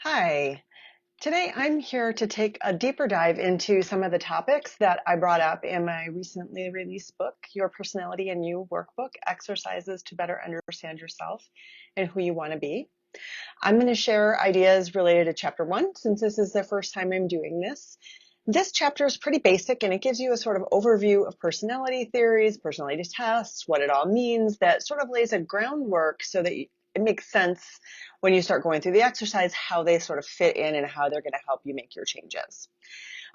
Hi, today I'm here to take a deeper dive into some of the topics that I brought up in my recently released book, Your Personality and You Workbook, Exercises to Better Understand Yourself and Who You Want to Be. I'm going to share ideas related to chapter 1 since this is the first time I'm doing this. This chapter is pretty basic and it gives you a sort of overview of personality theories, personality tests, what it all means, that sort of lays a groundwork so that it makes sense when you start going through the exercise, how they sort of fit in and how they're going to help you make your changes.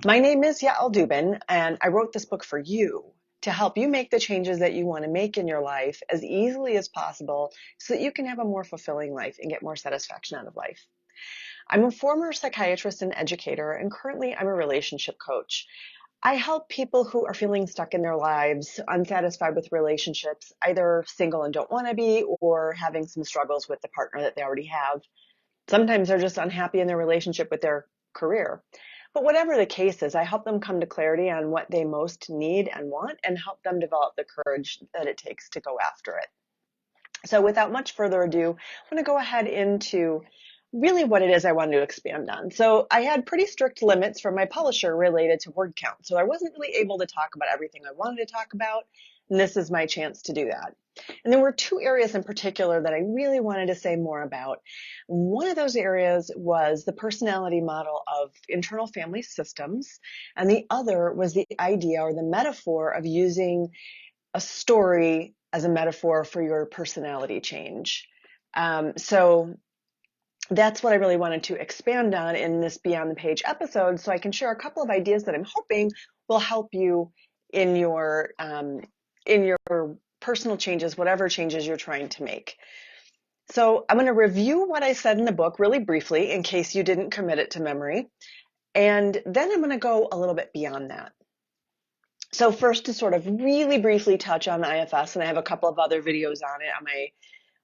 My name is Yael, and I wrote this book for you to help you make the changes that you want to make in your life as easily as possible so that you can have a more fulfilling life and get more satisfaction out of life. I'm a former psychiatrist and educator, and currently I'm a relationship coach. I help people who are feeling stuck in their lives, unsatisfied with relationships, either single and don't want to be, or having some struggles with the partner that they already have. Sometimes they're just unhappy in their relationship with their career. But whatever the case is, I help them come to clarity on what they most need and want and help them develop the courage that it takes to go after it. So without much further ado, I'm going to go ahead into really what it is I wanted to expand on. So I had pretty strict limits from my publisher related to word count. So I wasn't really able to talk about everything I wanted to talk about, and this is my chance to do that. And there were two areas in particular that I really wanted to say more about. One of those areas was the personality model of internal family systems, and the other was the idea or the metaphor of using a story as a metaphor for your personality change. So that's what I really wanted to expand on in this Beyond the Page episode, so I can share a couple of ideas that I'm hoping will help you in your personal changes, whatever changes you're trying to make. So I'm going to review what I said in the book really briefly in case you didn't commit it to memory, and then I'm going to go a little bit beyond that. So first, to sort of really briefly touch on IFS, and I have a couple of other videos on it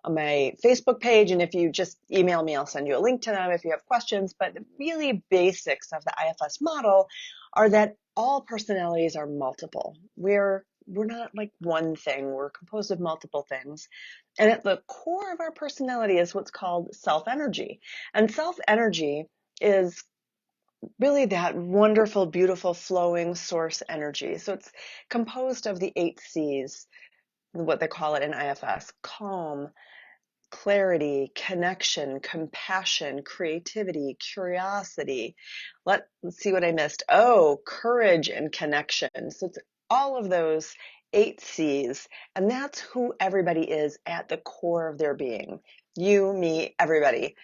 on my Facebook page, and if you just email me, I'll send you a link to them if you have questions. But the really basics of the IFS model are that all personalities are multiple. We're not like one thing. We're composed of multiple things. And at the core of our personality is what's called self-energy. And self-energy is really that wonderful, beautiful, flowing source energy. So it's composed of the 8 C's, what they call it in IFS: calm, clarity, connection, compassion, creativity, curiosity. Let's see what I missed. Oh, courage and connection. So it's all of those 8 C's, and that's who everybody is at the core of their being. You, me, everybody.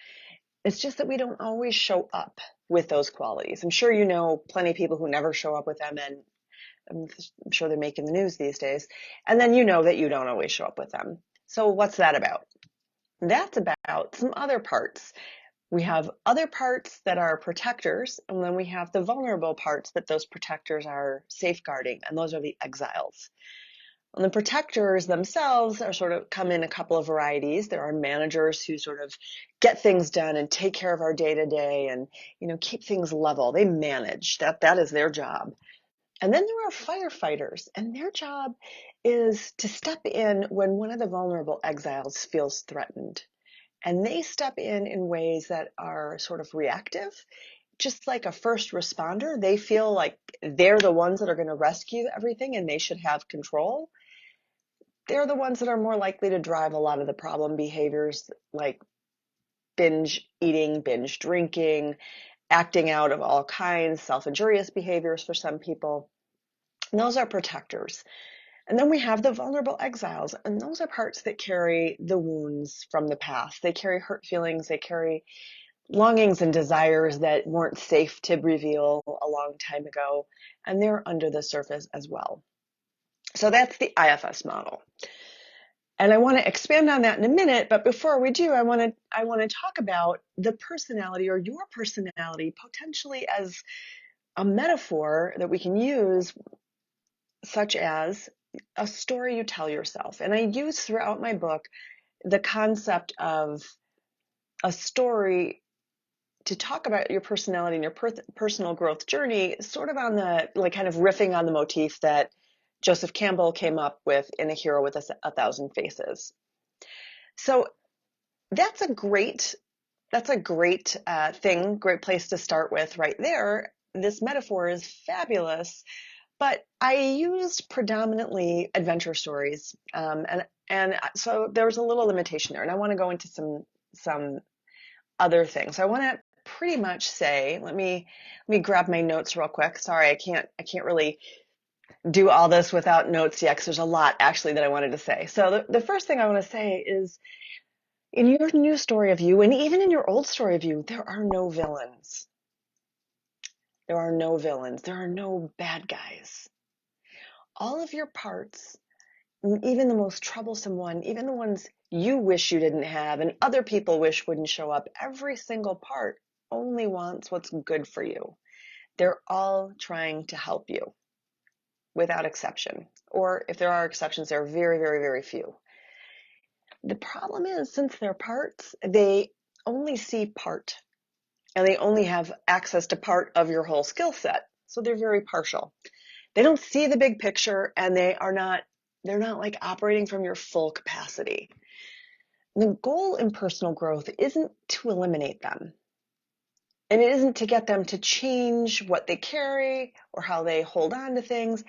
It's just that we don't always show up with those qualities. I'm sure you know plenty of people who never show up with them, and I'm sure they're making the news these days. And then you know that you don't always show up with them. So what's that about? That's about some other parts. We have other parts that are protectors, and then we have the vulnerable parts that those protectors are safeguarding, and those are the exiles. And the protectors themselves are sort of come in a couple of varieties. There are managers who sort of get things done and take care of our day-to-day and, keep things level. They manage. That is their job. And then there are firefighters, and their job is to step in when one of the vulnerable exiles feels threatened. And they step in ways that are sort of reactive. Just like a first responder, they feel like they're the ones that are going to rescue everything and they should have control. They're the ones that are more likely to drive a lot of the problem behaviors like binge eating, binge drinking, acting out of all kinds, self-injurious behaviors for some people. And those are protectors. And then we have the vulnerable exiles, and those are parts that carry the wounds from the past. They carry hurt feelings, they carry longings and desires that weren't safe to reveal a long time ago, and they're under the surface as well. So that's the IFS model. And I want to expand on that in a minute, but before we do, I want to talk about the personality or your personality potentially as a metaphor that we can use, such as a story you tell yourself. And I use throughout my book the concept of a story to talk about your personality and your personal growth journey, sort of on the, like, kind of riffing on the motif that Joseph Campbell came up with in A Hero with a Thousand Faces. So that's a great that's a great great place to start with right there. This metaphor is fabulous, but I used predominantly adventure stories, and so there's a little limitation there, and I want to go into some other things. So I want to pretty much say, let me grab my notes real quick. Sorry, I can't really do all this without notes yet, because there's a lot actually that I wanted to say. So the first thing I want to say is, in your new story of you, and even in your old story of you, there are no villains. There are no villains. There are no bad guys. All of your parts, even the most troublesome one, even the ones you wish you didn't have and other people wish wouldn't show up, every single part only wants what's good for you. They're all trying to help you without exception. Or if there are exceptions, there are very, very, very few. The problem is, since they're parts, they only see part, and they only have access to part of your whole skill set. So they're very partial. They don't see the big picture, and they're not like operating from your full capacity. The goal in personal growth isn't to eliminate them. And it isn't to get them to change what they carry or how they hold on to things.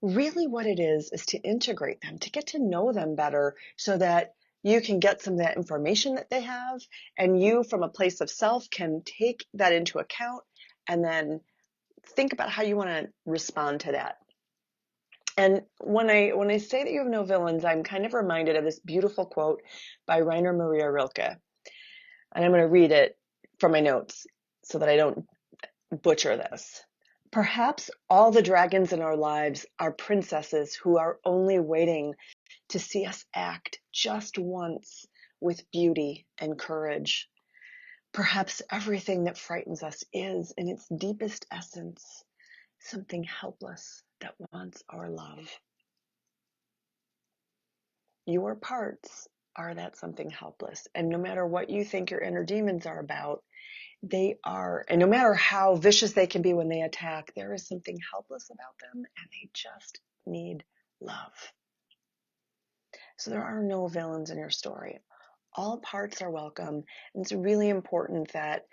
Really what it is to integrate them, to get to know them better so that you can get some of that information that they have, and you from a place of self can take that into account and then think about how you want to respond to that. And when I say that you have no villains, I'm kind of reminded of this beautiful quote by Rainer Maria Rilke. And I'm going to read it from my notes so that I don't butcher this. Perhaps all the dragons in our lives are princesses who are only waiting to see us act just once with beauty and courage. Perhaps everything that frightens us is, in its deepest essence, something helpless that wants our love. Your parts are that something helpless. And no matter what you think your inner demons are about, they are, and no matter how vicious they can be when they attack, there is something helpless about them, and they just need love. So there are no villains in your story. All parts are welcome. And it's really important that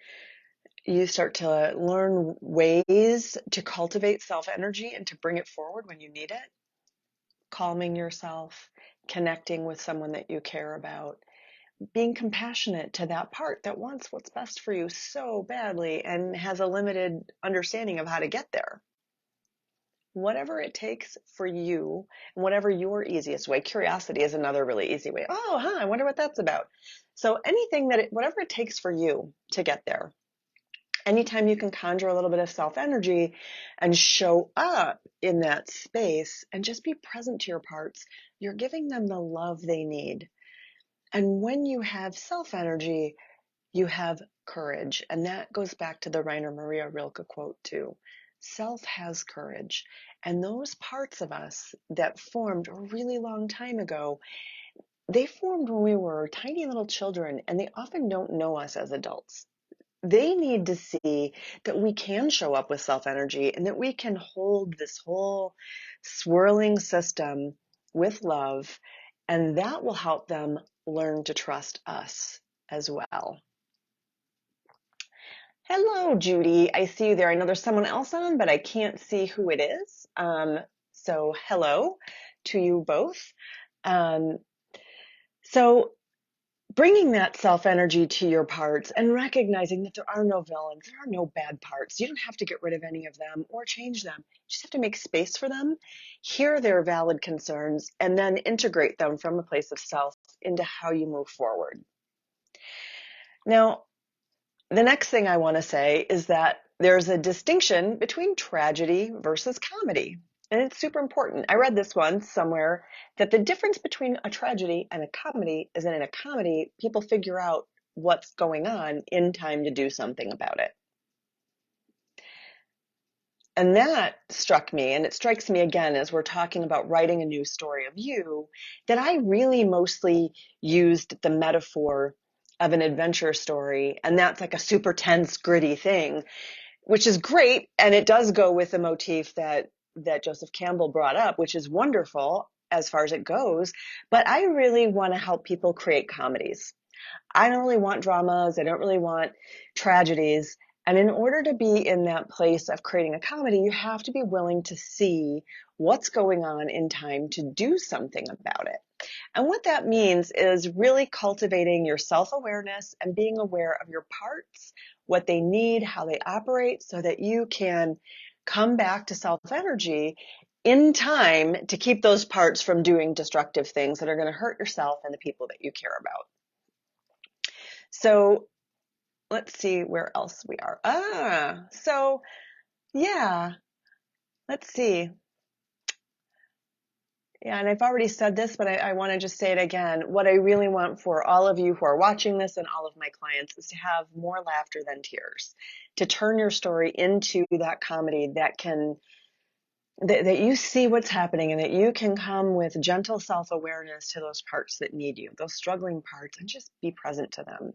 you start to learn ways to cultivate self-energy and to bring it forward when you need it. Calming yourself, connecting with someone that you care about, being compassionate to that part that wants what's best for you so badly and has a limited understanding of how to get there. Whatever it takes for you, and whatever your easiest way. Curiosity is another really easy way. Oh, I wonder what that's about. So whatever it takes for you to get there. Anytime you can conjure a little bit of self-energy and show up in that space and just be present to your parts, you're giving them the love they need. And when you have self-energy, you have courage. And that goes back to the Rainer Maria Rilke quote too. Self has courage. And those parts of us that formed a really long time ago, they formed when we were tiny little children, and they often don't know us as adults. They need to see that we can show up with self-energy and that we can hold this whole swirling system with love, and that will help them learn to trust us as well. Hello, Judy. I see you there. I know there's someone else on, but I can't see who it is. So hello to you both. Um, so bringing that self-energy to your parts and recognizing that there are no villains, there are no bad parts. You don't have to get rid of any of them or change them. You just have to make space for them, hear their valid concerns, and then integrate them from a place of self into how you move forward. Now, the next thing I want to say is that there's a distinction between tragedy versus comedy. And it's super important. I read this one somewhere, that the difference between a tragedy and a comedy is that in a comedy, people figure out what's going on in time to do something about it. And that struck me, and it strikes me again as we're talking about writing a new story of you, that I really mostly used the metaphor of an adventure story, and that's like a super tense, gritty thing, which is great, and it does go with the motif that Joseph Campbell brought up, which is wonderful as far as it goes. But I really want to help people create comedies. I don't really want dramas. I don't really want tragedies. And in order to be in that place of creating a comedy, you have to be willing to see what's going on in time to do something about it. And what that means is really cultivating your self-awareness and being aware of your parts, what they need, how they operate, so that you can come back to self-energy in time to keep those parts from doing destructive things that are going to hurt yourself and the people that you care about. So let's see where else we are. So yeah, let's see. Yeah, and I've already said this, but I want to just say it again. What I really want for all of you who are watching this and all of my clients is to have more laughter than tears, to turn your story into that comedy that you see what's happening and that you can come with gentle self-awareness to those parts that need you, those struggling parts, and just be present to them,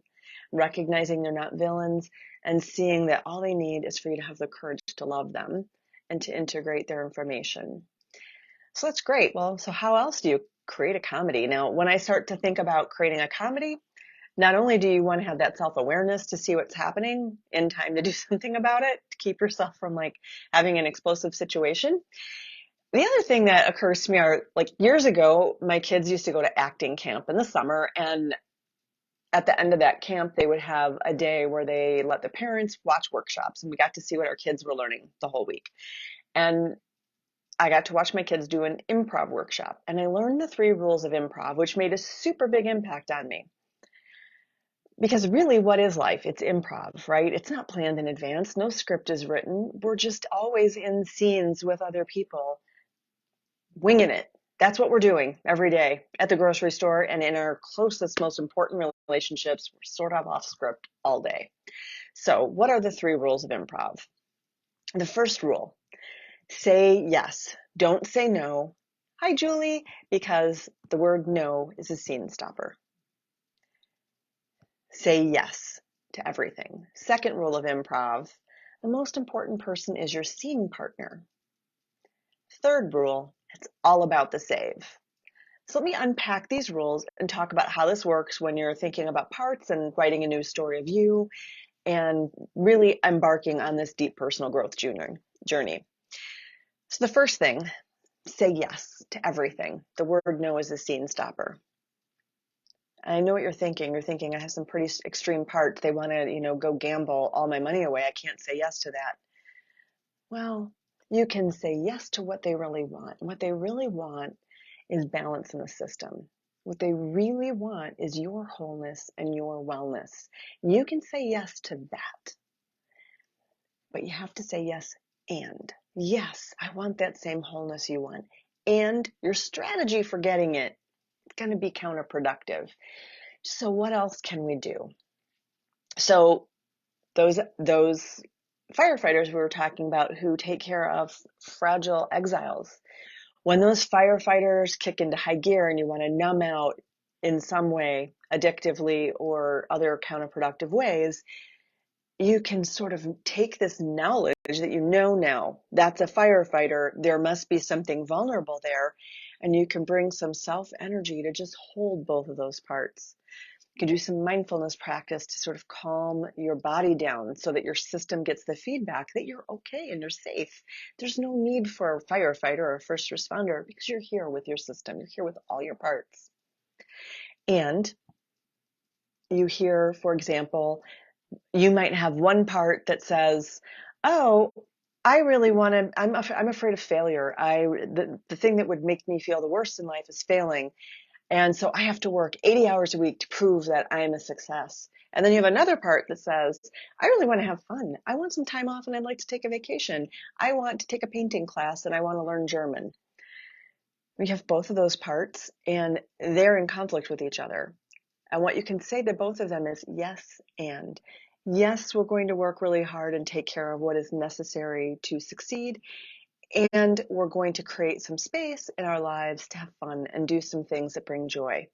recognizing they're not villains and seeing that all they need is for you to have the courage to love them and to integrate their information. So that's great. Well, so how else do you create a comedy? Now, when I start to think about creating a comedy, not only do you want to have that self-awareness to see what's happening in time to do something about it, to keep yourself from like having an explosive situation. The other thing that occurs to me are like years ago, my kids used to go to acting camp in the summer, and at the end of that camp, they would have a day where they let the parents watch workshops, and we got to see what our kids were learning the whole week. And I got to watch my kids do an improv workshop, and I learned the 3 rules of improv, which made a super big impact on me. Because really, what is life? It's improv, right? It's not planned in advance. No script is written. We're just always in scenes with other people, winging it. That's what we're doing every day at the grocery store and in our closest, most important relationships. We're sort of off script all day. So, what are the 3 rules of improv? The first rule: say yes. Don't say no. Hi, Julie, because the word no is a scene stopper. Say yes to everything. Second rule of improv: the most important person is your scene partner. Third rule: it's all about the save. So let me unpack these rules and talk about how this works when you're thinking about parts and writing a new story of you and really embarking on this deep personal growth journey. So the first thing: say yes to everything. The word no is a scene stopper. I know what you're thinking. You're thinking, I have some pretty extreme parts. They want to, go gamble all my money away. I can't say yes to that. Well, you can say yes to what they really want. What they really want is balance in the system. What they really want is your wholeness and your wellness. You can say yes to that, but you have to say yes and. Yes, I want that same wholeness you want. And your strategy for getting it is going to be counterproductive. So what else can we do? So those firefighters we were talking about who take care of fragile exiles, when those firefighters kick into high gear and you want to numb out in some way, addictively or other counterproductive ways, you can sort of take this knowledge that you know now, that's a firefighter, there must be something vulnerable there, and you can bring some self energy to just hold both of those parts. You can do some mindfulness practice to sort of calm your body down so that your system gets the feedback that you're okay and you're safe. There's no need for a firefighter or a first responder because you're here with your system. You're here with all your parts. And you hear, for example, you might have one part that says, oh, I really want to, I'm afraid of failure. The thing that would make me feel the worst in life is failing. And so I have to work 80 hours a week to prove that I am a success. And then you have another part that says, I really want to have fun. I want some time off and I'd like to take a vacation. I want to take a painting class and I want to learn German. We have both of those parts and they're in conflict with each other. And what you can say to both of them is yes and. Yes, we're going to work really hard and take care of what is necessary to succeed. And we're going to create some space in our lives to have fun and do some things that bring joy.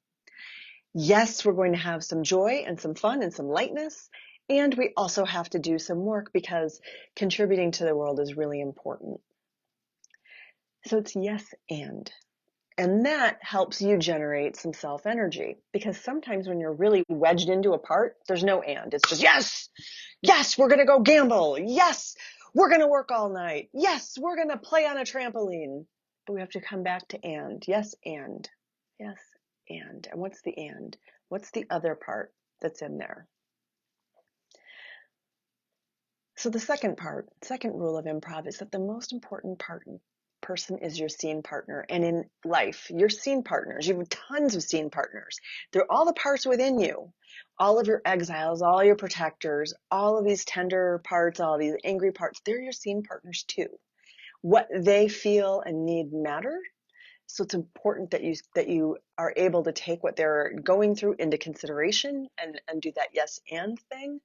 Yes, we're going to have some joy and some fun and some lightness. And we also have to do some work because contributing to the world is really important. So it's yes and. And that helps you generate some self-energy, because sometimes when you're really wedged into a part, there's no and. It's just, yes, yes, we're going to go gamble. Yes, we're going to work all night. Yes, we're going to play on a trampoline. But we have to come back to and. Yes, and. Yes, and. And what's the and? What's the other part that's in there? So the second rule of improv is that the most important person is your scene partner. And in life, your scene partners, you have tons of scene partners. They're all the parts within you, all of your exiles, all your protectors, all of these tender parts, all these angry parts. They're your scene partners too. What they feel and need matter. So it's important that you are able to take what they're going through into consideration and do that yes and thing.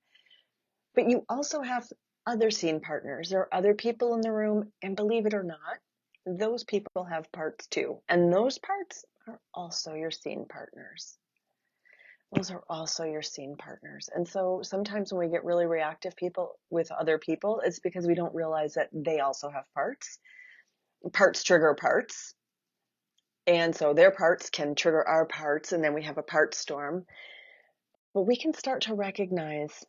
But you also have other scene partners. There are other people in the room, and believe it or not, those people have parts too. And those parts are also your scene partners. Those are also your scene partners. And so sometimes when we get really reactive people with other people, it's because we don't realize that they also have parts. Parts trigger parts. And so their parts can trigger our parts, and then we have a part storm. But we can start to recognize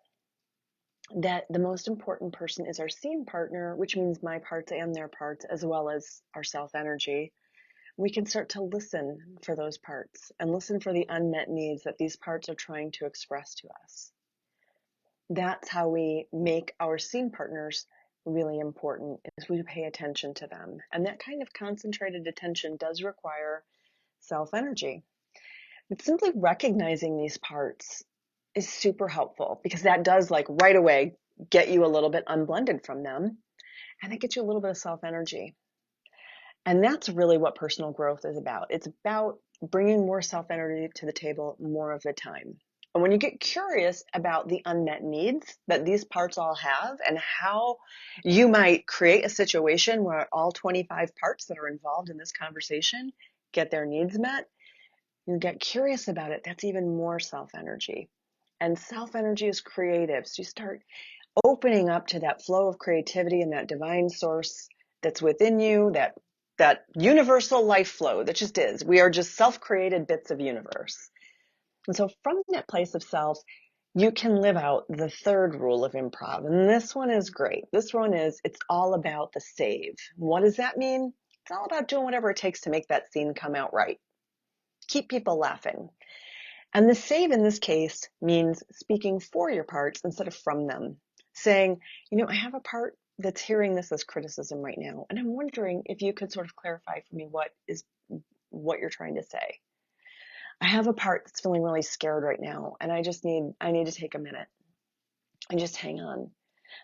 that the most important person is our scene partner, which means my parts and their parts, as well as our self-energy. We can start to listen for those parts and listen for the unmet needs that these parts are trying to express to us. That's how we make our scene partners really important, is we pay attention to them. And that kind of concentrated attention does require self-energy. But simply recognizing these parts is super helpful, because that does, like, right away get you a little bit unblended from them, and it gets you a little bit of self-energy. And that's really what personal growth is about. It's about bringing more self-energy to the table more of the time. And when you get curious about the unmet needs that these parts all have and how you might create a situation where all 25 parts that are involved in this conversation get their needs met, you get curious about it, that's even more self-energy. And self-energy is creative. So you start opening up to that flow of creativity and that divine source that's within you, that universal life flow that just is. We are just self-created bits of universe. And so from that place of self, you can live out the third rule of improv. And this one is great. This one is, it's all about the save. What does that mean? It's all about doing whatever it takes to make that scene come out right. Keep people laughing. And the save in this case means speaking for your parts instead of from them. Saying, I have a part that's hearing this as criticism right now, and I'm wondering if you could sort of clarify for me what you're trying to say. I have a part that's feeling really scared right now, and I need to take a minute and just hang on.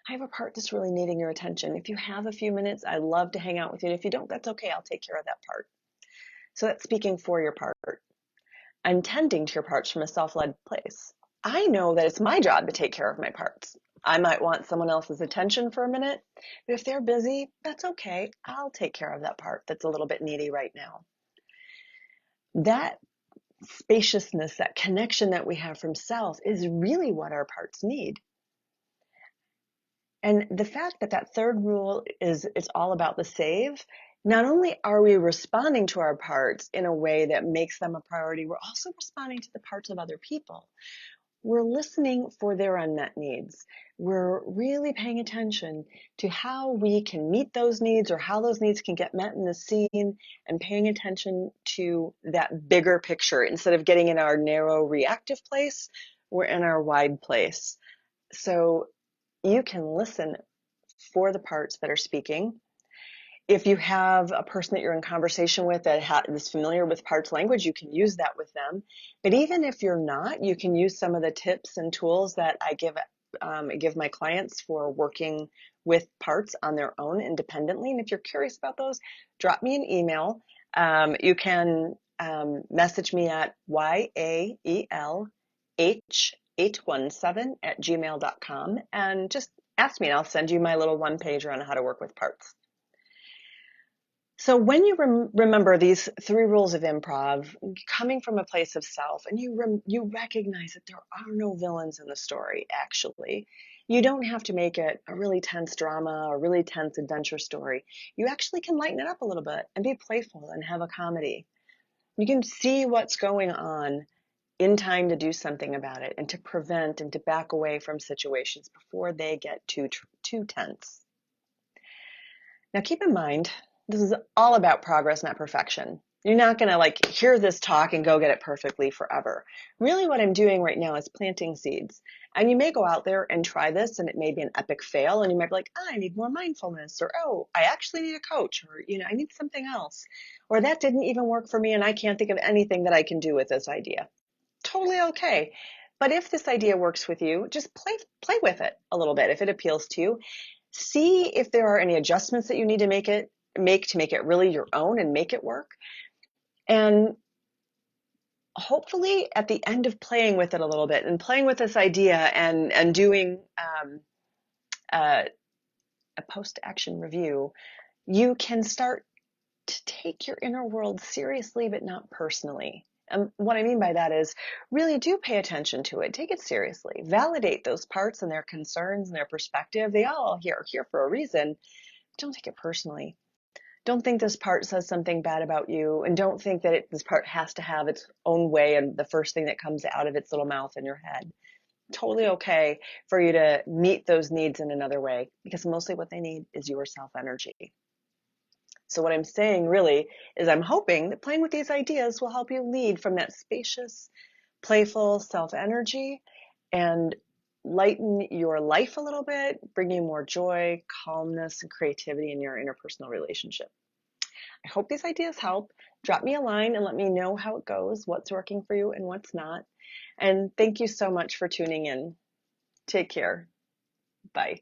I have a part that's really needing your attention. If you have a few minutes, I'd love to hang out with you. And if you don't, that's okay. I'll take care of that part. So that's speaking for your part. I'm tending to your parts from a self-led place. I know that it's my job to take care of my parts. I might want someone else's attention for a minute, but if they're busy, that's okay. I'll take care of that part that's a little bit needy right now. That spaciousness, that connection that we have from self is really what our parts need. And the fact that that third rule is it's all about the save, not only are we responding to our parts in a way that makes them a priority, we're also responding to the parts of other people. We're listening for their unmet needs. We're really paying attention to how we can meet those needs or how those needs can get met in the scene, and paying attention to that bigger picture. Instead of getting in our narrow reactive place, we're in our wide place. So you can listen for the parts that are speaking. If you have a person that you're in conversation with that is familiar with parts language, you can use that with them. But even if you're not, you can use some of the tips and tools that I give my clients for working with parts on their own independently. And if you're curious about those, drop me an email. You can message me at yaelh817@gmail.com and just ask me, and I'll send you my little one-pager on how to work with parts. So when you remember these three rules of improv, coming from a place of self, and you recognize that there are no villains in the story, actually. You don't have to make it a really tense drama, a really tense adventure story. You actually can lighten it up a little bit and be playful and have a comedy. You can see what's going on in time to do something about it and to prevent and to back away from situations before they get too tense. Now, keep in mind, this is all about progress, not perfection. You're not going to hear this talk and go get it perfectly forever. Really, what I'm doing right now is planting seeds. And you may go out there and try this, and it may be an epic fail, and you might be like, oh, I need more mindfulness, or oh, I actually need a coach, or I need something else, or that didn't even work for me, and I can't think of anything that I can do with this idea. Totally okay. But if this idea works with you, just play with it a little bit if it appeals to you. See if there are any adjustments that you need to make to make it really your own and make it work. And hopefully at the end of playing with it a little bit and playing with this idea and doing a post-action review, you can start to take your inner world seriously, but not personally. And what I mean by that is really do pay attention to it. Take it seriously. Validate those parts and their concerns and their perspective. They all are here for a reason. Don't take it personally. Don't think this part says something bad about you, and don't think that this part has to have its own way and the first thing that comes out of its little mouth in your head. Totally okay for you to meet those needs in another way, because mostly what they need is your self energy. So what I'm saying really is I'm hoping that playing with these ideas will help you lead from that spacious, playful self energy and lighten your life a little bit, bring you more joy, calmness, and creativity in your interpersonal relationship. I hope these ideas help. Drop me a line and let me know how it goes, what's working for you and what's not. And thank you so much for tuning in. Take care. Bye.